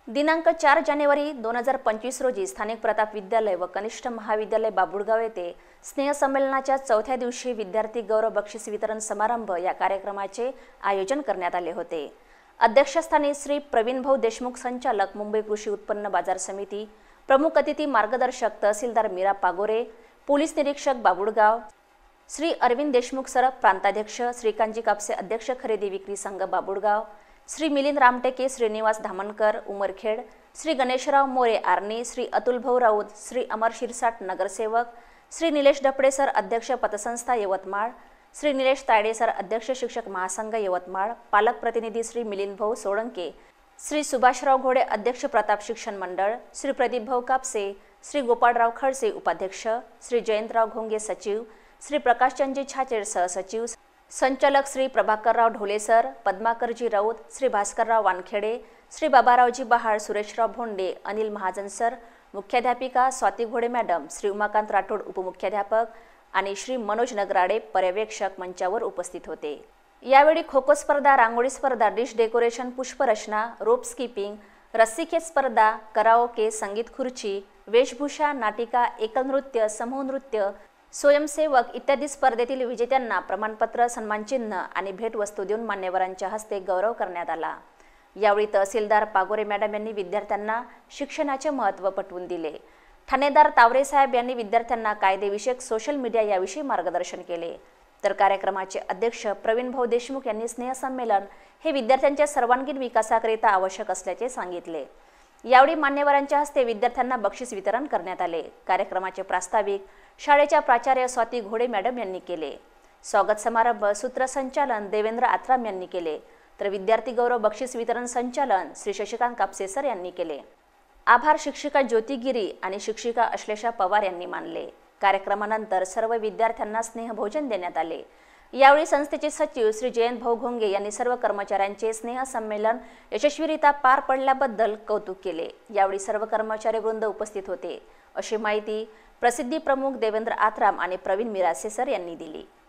दिनांक 4 जानेवारी 2025 रोजी स्थानिक प्रताप विद्यालय व कनिष्ठ महाविद्यालय बाबुळगाव येथे स्नेहसंमेलनाच्या चौथ्या दिवशी विद्यार्थी गौरव बक्षीस वितरण समारंभ या कार्यक्रमाचे आयोजन करण्यात आले होते। अध्यक्षस्थानी श्री प्रवीण भाऊ देशमुख, संचालक मुंबई कृषी उत्पन्न बाजार समिती, प्रमुख अतिथी मार्गदर्शक तहसीलदार मीरा पागोरे, पोलीस निरीक्षक बाबुळगाव, श्री अरविंद देशमुख सर प्रांताध्यक्ष, श्रीकांतजी कापसे अध्यक्ष खरेदी विक्री संघ बाबुळगाव, श्री मिलिंद रामटेके, श्रीनिवास धामणकर उमरखेड, श्री गणेशराव मोरे आर्णी, श्री अतुल भाऊ राऊत, श्री अमर शिरसाट नगरसेवक, श्री निलेश डपडे सर अध्यक्ष पतसंस्था यवतमाळ, श्री निलेश तायडे सर अध्यक्ष शिक्षक महासंघ यवतमाळ, पालक प्रतिनिधी श्री मिलिंद भाऊ सोळंके, श्री सुभाषराव घोडे अध्यक्ष प्रताप शिक्षण मंडळ, श्री प्रदीप भाऊ कापसे, श्री गोपाळराव खडसे उपाध्यक्ष, श्री जयंतराव घोंगे सचिव, श्री प्रकाशचंदजी छाचेड सहसचिव, संचालक श्री प्रभाकरराव ढोले सर, पद्माकरजी राऊत, श्री भास्करराव वानखेडे, श्री बाबारावजी बहाळ, सुरेशराव भोंडे, अनिल महाजन सर, मुख्याध्यापिका स्वाती घोडे मॅडम, श्री उमाकांत राठोड उपमुख्याध्यापक आणि श्री मनोज नगराडे पर्यवेक्षक मंचावर उपस्थित होते। यावेळी खो खो स्पर्धा, रांगोळी स्पर्धा, डिश डेकोरेशन, पुष्परचना, रोप स्किपिंग, रस्सीखेच स्पर्धा, कराओके, संगीत खुर्ची, वेशभूषा, नाटिका, एकल नृत्य, समूह नृत्य, स्वयंसेवक इत्यादी स्पर्धेतील विजेत्यांना प्रमाणपत्र, सन्मानचिन्ह आणि भेटवस्तू देऊन मान्यवरांच्या हस्ते गौरव करण्यात आला। यावेळी तहसीलदार पागोरे मॅडम यांनी विद्यार्थ्यांना शिक्षणाचे महत्त्व पटवून दिले। ठाणेदार तावरे साहेब यांनी विद्यार्थ्यांना कायदेविषयक सोशल मीडिया याविषयी मार्गदर्शन केले। तर कार्यक्रमाचे अध्यक्ष प्रवीण भाऊ देशमुख यांनी स्नेहसंमेलन हे विद्यार्थ्यांच्या सर्वांगीण विकासाकरिता आवश्यक असल्याचे सांगितले। यावेळी मान्यवरांच्या हस्ते विद्यार्थ्यांना बक्षीस वितरण करण्यात आले। कार्यक्रमाचे प्रास्ताविक शाळेच्या प्राचार्य स्वाती घोडे मॅडम यांनी केले। स्वागत समारंभ सूत्रसंचालन देवेंद्र आत्राम यांनी केले, तर विद्यार्थी गौरव बक्षीस वितरण संचालन श्री शशिकांत कापसे सर यांनी केले। आभार शिक्षिका ज्योती गिरी आणि शिक्षिका अश्लेषा पवार यांनी मानले। कार्यक्रमानंतर सर्व विद्यार्थ्यांना स्नेहभोजन देण्यात आले। यावेळी संस्थेचे सचिव श्री जयंत भाऊ घोंगे यांनी सर्व कर्मचाऱ्यांचे स्नेहसंमेलन यशस्वीरित्या पार पडल्याबद्दल कौतुक केले। यावेळी सर्व कर्मचारी वृंद उपस्थित होते, अशी माहिती प्रसिद्धी प्रमुख देवेंद्र आत्राम आणि प्रवीण मिरासे सर यांनी दिली।